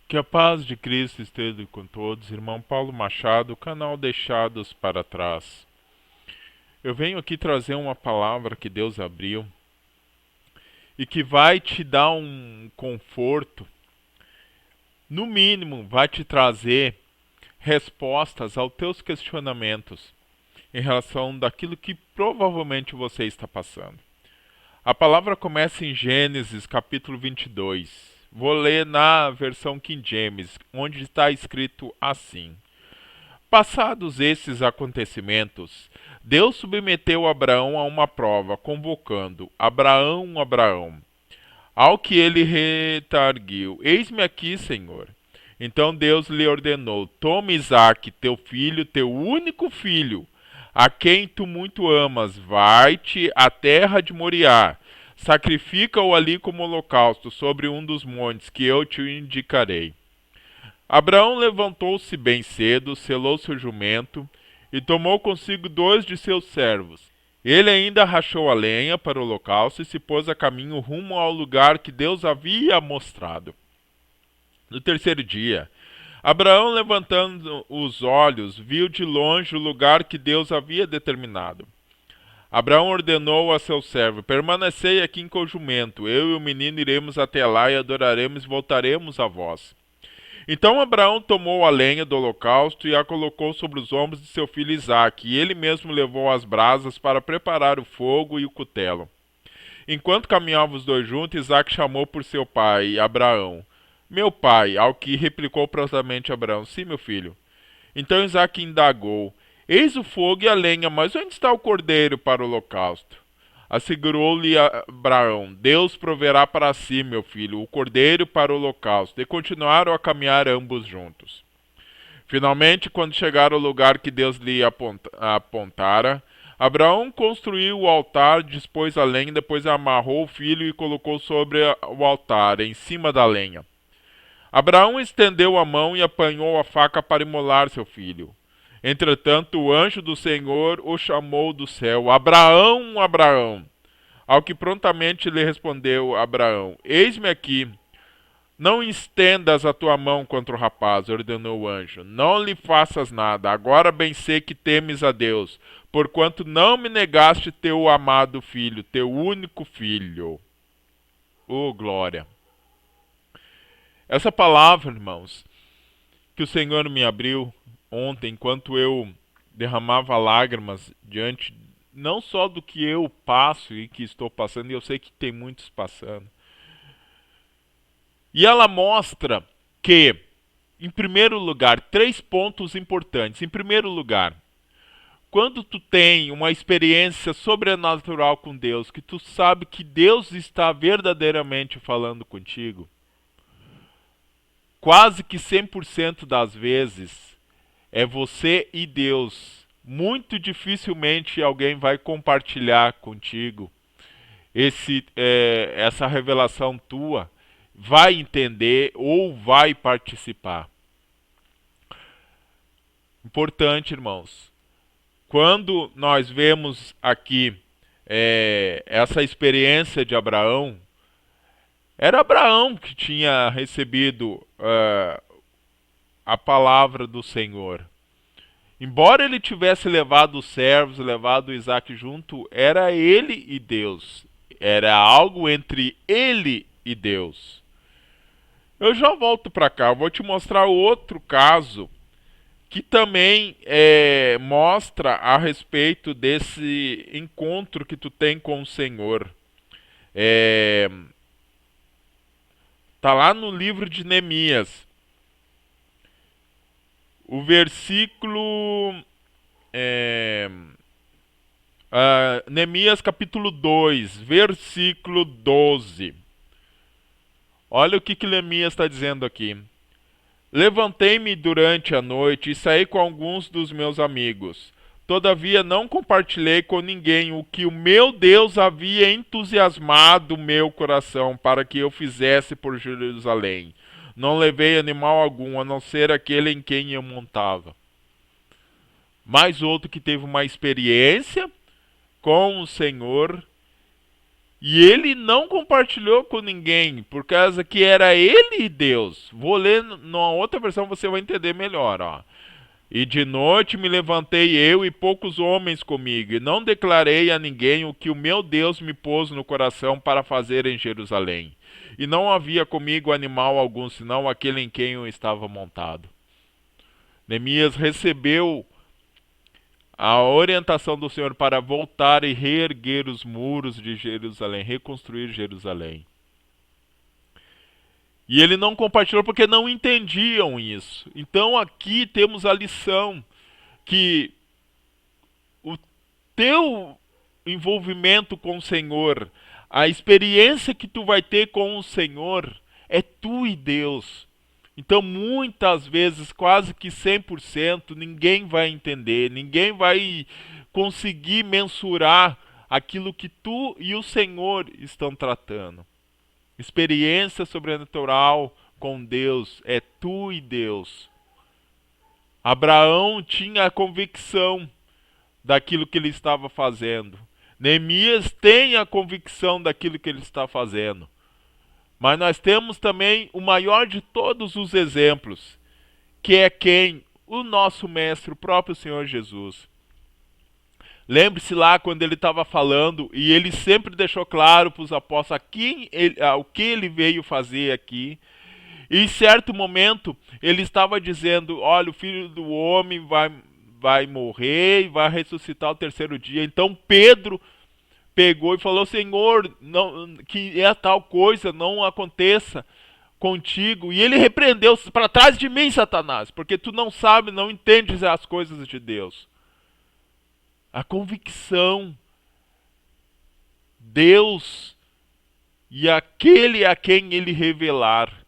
Que a paz de Cristo esteja com todos. Irmão Paulo Machado, canal Deixados para Trás. Eu venho aqui trazer uma palavra que Deus abriu e que vai te dar um conforto, no mínimo vai te trazer respostas aos teus questionamentos em relação daquilo que provavelmente você está passando. A palavra começa em Gênesis capítulo 22. Vou ler na versão King James, onde está escrito assim: Passados esses acontecimentos, Deus submeteu Abraão a uma prova, convocando: Abraão, Abraão. Ao que ele retarguiu: Eis-me aqui, Senhor. Então Deus lhe ordenou: Toma Isaque, teu filho, teu único filho, a quem tu muito amas, vai-te à terra de Moriá. Sacrifica-o ali como holocausto sobre um dos montes que eu te indicarei. Abraão levantou-se bem cedo, selou seu jumento e tomou consigo 2 de seus servos. Ele ainda rachou a lenha para o holocausto e se pôs a caminho rumo ao lugar que Deus havia mostrado. No terceiro dia, Abraão, levantando os olhos, viu de longe o lugar que Deus havia determinado. Abraão ordenou a seu servo: Permanecei aqui com o jumento, eu e o menino iremos até lá e adoraremos e voltaremos a vós. Então Abraão tomou a lenha do holocausto e a colocou sobre os ombros de seu filho Isaque, e ele mesmo levou as brasas para preparar o fogo e o cutelo. Enquanto caminhavam os dois juntos, Isaque chamou por seu pai, Abraão. Meu pai, ao que replicou prontamente Abraão: Sim, meu filho. Então Isaque indagou: Eis o fogo e a lenha, mas onde está o cordeiro para o holocausto? Assegurou-lhe Abraão: Deus proverá para si, meu filho, o cordeiro para o holocausto. E continuaram a caminhar ambos juntos. Finalmente, quando chegaram ao lugar que Deus lhe apontara, Abraão construiu o altar, dispôs a lenha, depois amarrou o filho e colocou sobre o altar, em cima da lenha. Abraão estendeu a mão e apanhou a faca para imolar seu filho. Entretanto, o anjo do Senhor o chamou do céu: Abraão, Abraão. Ao que prontamente lhe respondeu Abraão: Eis-me aqui. Não estendas a tua mão contra o rapaz, ordenou o anjo. Não lhe faças nada. Agora bem sei que temes a Deus, porquanto não me negaste teu amado filho, teu único filho. Oh, glória! Essa palavra, irmãos, que o Senhor me abriu ontem, enquanto eu derramava lágrimas diante não só do que eu passo e que estou passando, e eu sei que tem muitos passando. E ela mostra que, em primeiro lugar, 3 pontos importantes. Em primeiro lugar, quando tu tem uma experiência sobrenatural com Deus, que tu sabe que Deus está verdadeiramente falando contigo, quase que 100% das vezes é você e Deus. Muito dificilmente alguém vai compartilhar contigo essa revelação tua, vai entender ou vai participar. Importante, irmãos. Quando nós vemos aqui essa experiência de Abraão, era Abraão que tinha recebido a palavra do Senhor. Embora ele tivesse levado os servos, levado Isaque junto, era ele e Deus. Era algo entre ele e Deus. Eu já volto para cá, eu vou te mostrar outro caso que também mostra a respeito desse encontro que tu tem com o Senhor. Tá lá no livro de Neemias. O versículo Neemias capítulo 2, versículo 12. Olha o que Neemias está dizendo aqui. Levantei-me durante a noite e saí com alguns dos meus amigos. Todavia não compartilhei com ninguém o que o meu Deus havia entusiasmado meu coração para que eu fizesse por Jerusalém. Não levei animal algum, a não ser aquele em quem eu montava. Mais outro que teve uma experiência com o Senhor E ele não compartilhou com ninguém, por causa que era ele e Deus. Vou ler numa outra versão, você vai entender melhor, ó. E de noite me levantei eu e poucos homens comigo, e não declarei a ninguém o que o meu Deus me pôs no coração para fazer em Jerusalém. E não havia comigo animal algum, senão aquele em quem eu estava montado. Neemias recebeu a orientação do Senhor para voltar e reerguer os muros de Jerusalém, reconstruir Jerusalém. E ele não compartilhou porque não entendiam isso. Então aqui temos a lição que o teu envolvimento com o Senhor, a experiência que tu vai ter com o Senhor, é tu e Deus. Então, muitas vezes, quase que 100%, ninguém vai entender, ninguém vai conseguir mensurar aquilo que tu e o Senhor estão tratando. Experiência sobrenatural com Deus é tu e Deus. Abraão tinha a convicção daquilo que ele estava fazendo. Neemias tem a convicção daquilo que ele está fazendo. Mas nós temos também o maior de todos os exemplos, que é quem? O nosso mestre, o próprio Senhor Jesus. Lembre-se lá quando ele estava falando, e ele sempre deixou claro para os apóstolos o que ele veio fazer aqui. E em certo momento ele estava dizendo, olha, o Filho do Homem vai morrer e vai ressuscitar ao terceiro dia. Então Pedro pegou e falou, Senhor, não, que é tal coisa não aconteça contigo. E ele repreendeu, para trás de mim, Satanás, porque tu não sabe, não entendes as coisas de Deus. A convicção, Deus e aquele a quem ele revelar.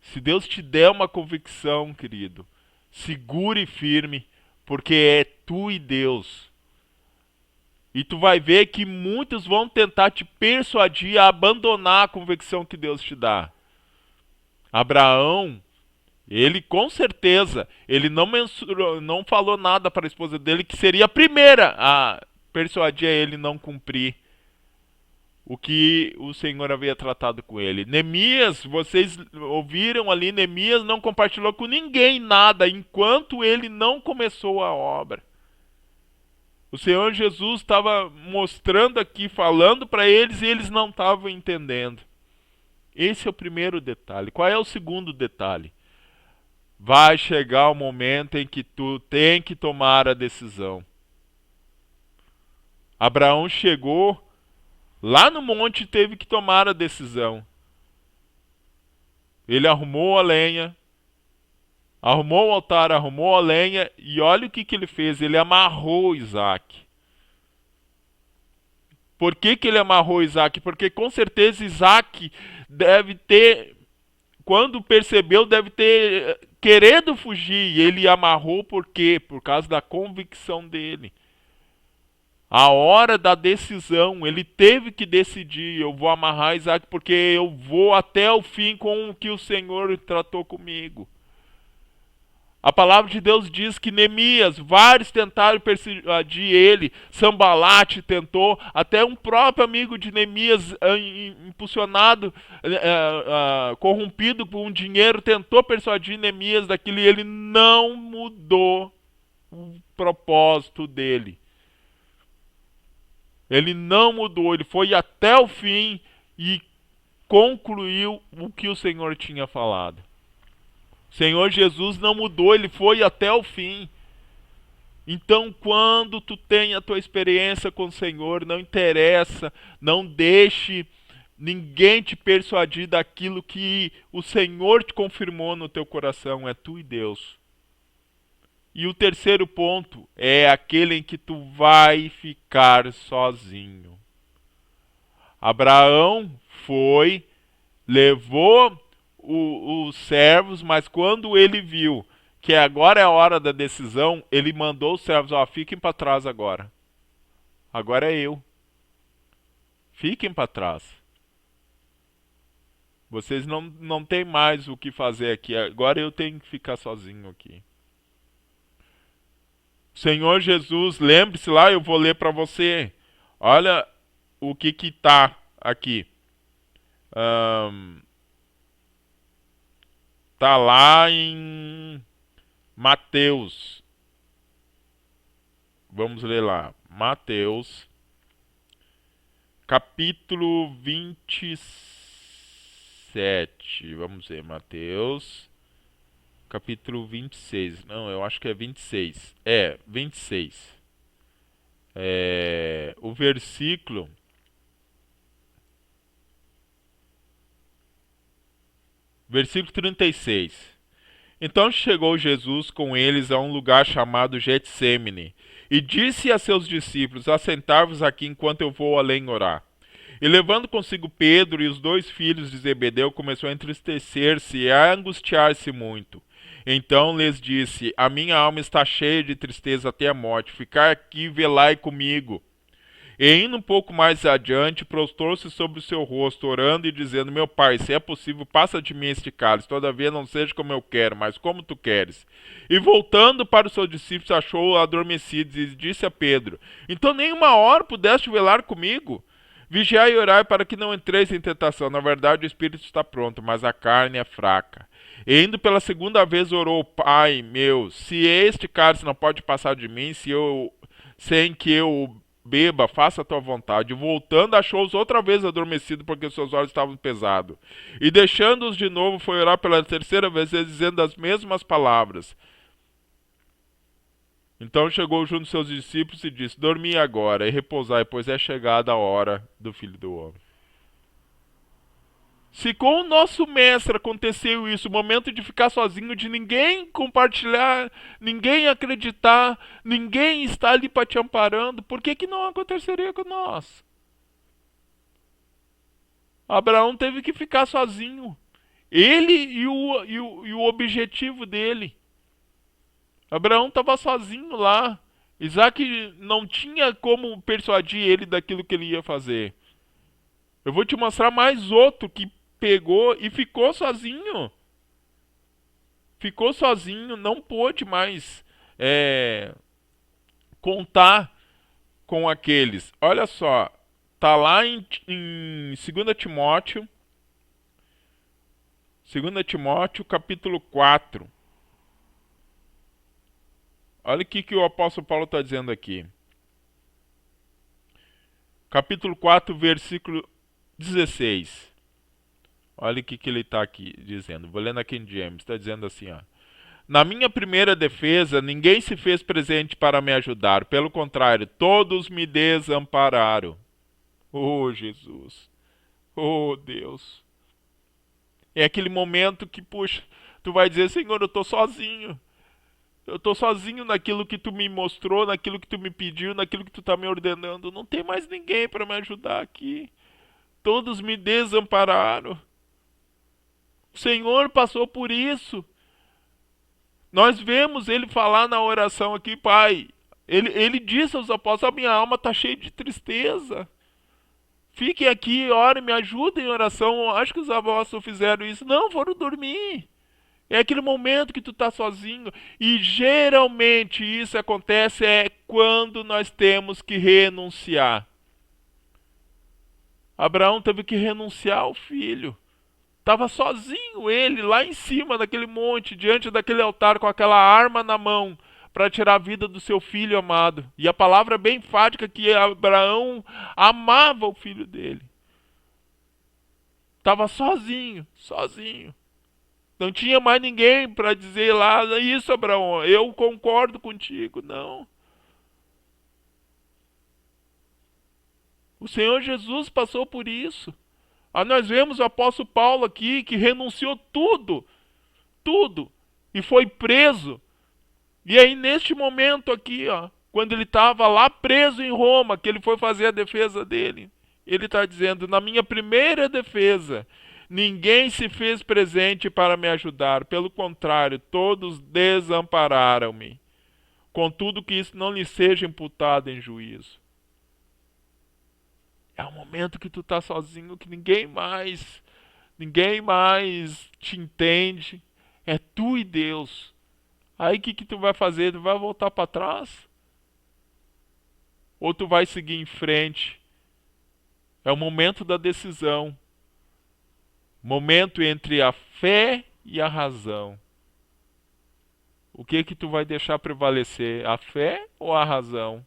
Se Deus te der uma convicção, querido, segure firme, porque é tu e Deus. E tu vai ver que muitos vão tentar te persuadir a abandonar a convicção que Deus te dá. Abraão, ele com certeza, ele não falou nada para a esposa dele que seria a primeira a persuadir a ele não cumprir o que o Senhor havia tratado com ele. Neemias, vocês ouviram ali, Neemias não compartilhou com ninguém nada enquanto ele não começou a obra. O Senhor Jesus estava mostrando aqui, falando para eles, e eles não estavam entendendo. Esse é o primeiro detalhe. Qual é o segundo detalhe? Vai chegar o momento em que tu tem que tomar a decisão. Abraão chegou lá no monte e teve que tomar a decisão. Ele arrumou a lenha, arrumou o altar, arrumou a lenha, e olha o que ele fez. Ele amarrou Isaac. Por que ele amarrou Isaac? Porque com certeza Isaac deve ter, quando percebeu, deve ter querendo fugir. E ele amarrou por quê? Por causa da convicção dele. A hora da decisão, ele teve que decidir, eu vou amarrar Isaac porque eu vou até o fim com o que o Senhor tratou comigo. A palavra de Deus diz que Neemias, vários tentaram persuadir ele, Sambalate tentou, até um próprio amigo de Neemias, impulsionado, corrompido por um dinheiro, tentou persuadir Neemias daquilo, e ele não mudou o propósito dele. Ele não mudou, ele foi até o fim e concluiu o que o Senhor tinha falado. O Senhor Jesus não mudou, ele foi até o fim. Então, quando tu tem a tua experiência com o Senhor, não interessa, não deixe ninguém te persuadir daquilo que o Senhor te confirmou no teu coração, é tu e Deus. E o terceiro ponto é aquele em que tu vai ficar sozinho. Abraão foi, levou os servos, mas quando ele viu que agora é a hora da decisão, ele mandou os servos, fiquem para trás agora. Agora é eu. Fiquem para trás. Vocês não têm mais o que fazer aqui, agora eu tenho que ficar sozinho aqui. Senhor Jesus, lembre-se lá, eu vou ler para você. Olha o que que tá aqui. Ahn, tá lá em Mateus. Vamos ler lá. Mateus, capítulo 27. Vamos ver, Mateus, capítulo 26. Não, eu acho que é 26. É, 26. O versículo 36. Então chegou Jesus com eles a um lugar chamado Getsêmane, e disse a seus discípulos: Assentai-vos aqui enquanto eu vou além orar. E levando consigo Pedro e os dois filhos de Zebedeu, começou a entristecer-se e a angustiar-se muito. Então lhes disse: A minha alma está cheia de tristeza até a morte. Ficai aqui e velai comigo. E indo um pouco mais adiante, prostrou-se sobre o seu rosto, orando e dizendo: Meu pai, se é possível, passa de mim este cálice, todavia não seja como eu quero, mas como tu queres. E voltando para os seus discípulos, achou-o adormecidos e disse a Pedro: Então nem uma hora pudeste velar comigo? Vigiai e orai para que não entreis em tentação. Na verdade, o espírito está pronto, mas a carne é fraca. E indo pela segunda vez, orou: Pai meu, se este cálice não pode passar de mim, sem que eu beba, faça a tua vontade. Voltando, achou-os outra vez adormecidos, porque seus olhos estavam pesados. E deixando-os de novo, foi orar pela terceira vez, dizendo as mesmas palavras. Então chegou junto aos seus discípulos e disse: Dormi agora e repousai, pois é chegada a hora do Filho do Homem. Se com o nosso mestre aconteceu isso, o momento de ficar sozinho, de ninguém compartilhar, ninguém acreditar, ninguém estar ali para te amparando, por que que não aconteceria com nós? Abraão teve que ficar sozinho. Ele e o objetivo dele. Abraão estava sozinho lá. Isaac não tinha como persuadir ele daquilo que ele ia fazer. Eu vou te mostrar mais outro que pegou e ficou sozinho. Ficou sozinho, não pôde mais contar com aqueles. Olha só, tá lá em 2 Timóteo capítulo 4. Olha o que o apóstolo Paulo está dizendo aqui. Capítulo 4, versículo 16. Olha o que ele está aqui dizendo. Vou ler na King James. Está dizendo assim, ó. Na minha primeira defesa, ninguém se fez presente para me ajudar. Pelo contrário, todos me desampararam. Oh, Jesus. Oh, Deus. É aquele momento que, puxa, tu vai dizer: Senhor, eu estou sozinho. Eu estou sozinho naquilo que tu me mostrou, naquilo que tu me pediu, naquilo que tu está me ordenando. Não tem mais ninguém para me ajudar aqui. Todos me desampararam. O Senhor passou por isso. Nós vemos ele falar na oração aqui: Pai. Ele disse aos apóstolos: A minha alma está cheia de tristeza. Fiquem aqui, orem, me ajudem em oração. Acho que os apóstolos fizeram isso. Não, foram dormir. É aquele momento que tu está sozinho. E geralmente isso acontece quando nós temos que renunciar. Abraão teve que renunciar ao filho. Estava sozinho ele lá em cima daquele monte, diante daquele altar, com aquela arma na mão, para tirar a vida do seu filho amado. E a palavra é bem enfática que Abraão amava o filho dele. Estava sozinho, sozinho. Não tinha mais ninguém para dizer lá: Isso, Abraão, eu concordo contigo. Não. O Senhor Jesus passou por isso. Nós vemos o apóstolo Paulo aqui, que renunciou tudo, tudo, e foi preso. E aí neste momento aqui, quando ele estava lá preso em Roma, que ele foi fazer a defesa dele, ele está dizendo: Na minha primeira defesa, ninguém se fez presente para me ajudar. Pelo contrário, todos desampararam-me. Contudo, que isso não lhe seja imputado em juízo. É o momento que tu está sozinho, que ninguém mais te entende. É tu e Deus. Aí o que tu vai fazer? Tu vai voltar para trás? Ou tu vai seguir em frente É o momento da decisão. Momento entre a fé e a razão. O que que tu vai deixar prevalecer? A fé ou a razão?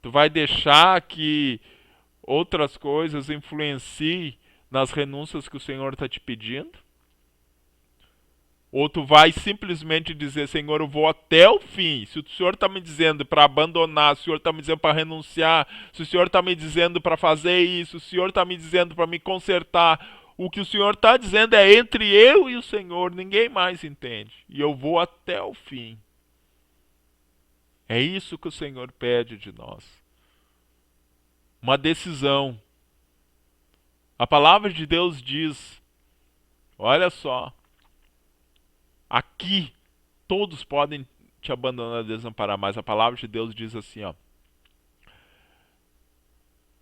Tu vai deixar que outras coisas influenciem nas renúncias que o Senhor está te pedindo? Ou tu vai simplesmente dizer, Senhor, eu vou até o fim. Se o Senhor está me dizendo para abandonar, se o Senhor está me dizendo para renunciar, se o Senhor está me dizendo para fazer isso, se o Senhor está me dizendo para me consertar, o que o Senhor está dizendo é entre eu e o Senhor, ninguém mais entende. E eu vou até o fim. É isso que o Senhor pede de nós. Uma decisão. A palavra de Deus diz, olha só, aqui todos podem te abandonar e desamparar, mas a palavra de Deus diz assim, ó,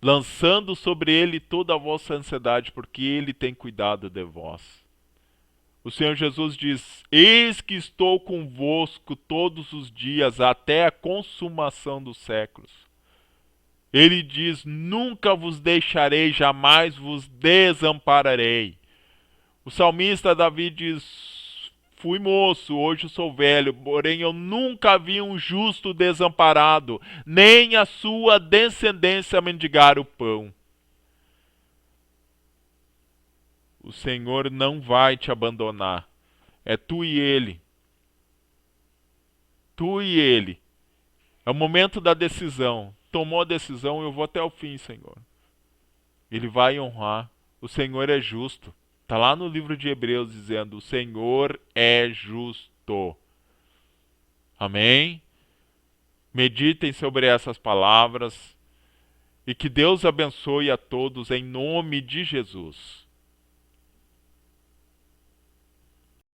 lançando sobre ele toda a vossa ansiedade, porque ele tem cuidado de vós. O Senhor Jesus diz, eis que estou convosco todos os dias, até a consumação dos séculos. Ele diz, nunca vos deixarei, jamais vos desampararei. O salmista Davi diz, fui moço, hoje sou velho, porém eu nunca vi um justo desamparado, nem a sua descendência mendigar o pão. O Senhor não vai te abandonar. É tu e Ele. Tu e Ele. É o momento da decisão. Tomou a decisão, eu vou até o fim, Senhor. Ele vai honrar. O Senhor é justo. Está lá no livro de Hebreus dizendo, o Senhor é justo. Amém? Meditem sobre essas palavras e que Deus abençoe a todos em nome de Jesus.